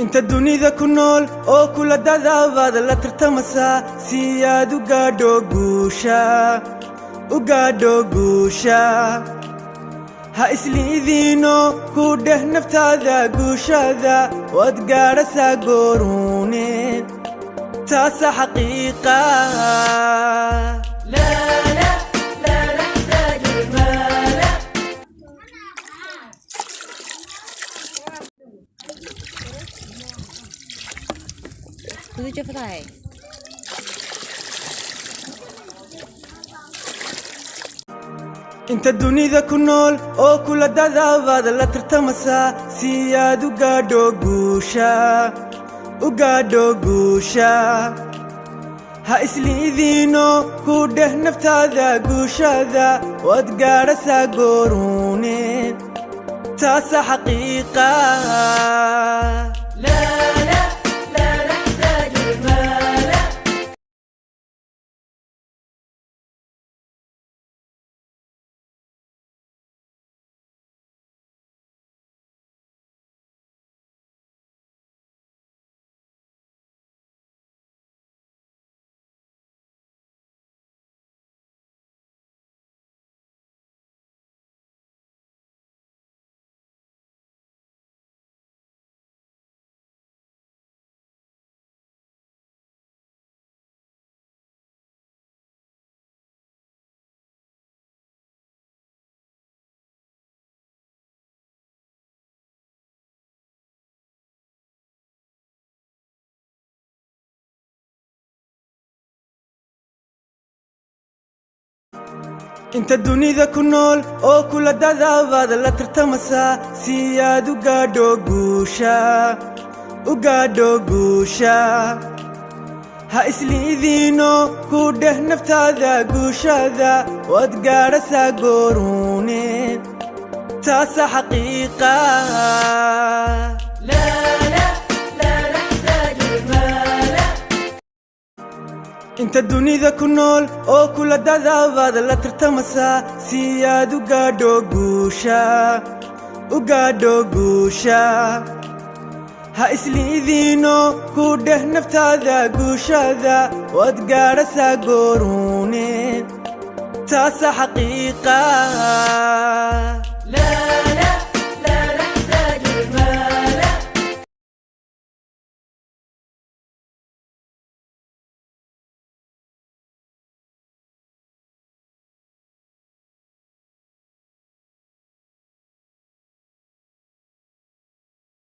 انت الدنيا كنول او كل داداباد لا ترتمسا سياد ugaadho guusha ha isliidiino ku dheh naftaada guushada waad gaadhasaa gooruune taasa xaqiiqa Tudo dia fly. انت الدنيا كنول او كل داداباد لا ترتمسا سياد ugaadho guusha ha isliidiino ku dheh naftaada guushada waad gaadhasaa gooruune taasa xaqiiqa انت الدنيا كنول او كل داداباد لا ترتمسا سياد ugaadho guusha ha isliidiino ku dheh naftaada guushada waad gaadhasaa gooruune taasa xaqiiqa انت الدنيا كنول او كل داداباد لا ترتمسا سياد ugaadho guusha ha isliidiino ku dheh naftaada guushada waad gaadhasaa gooruune taasa xaqiiqa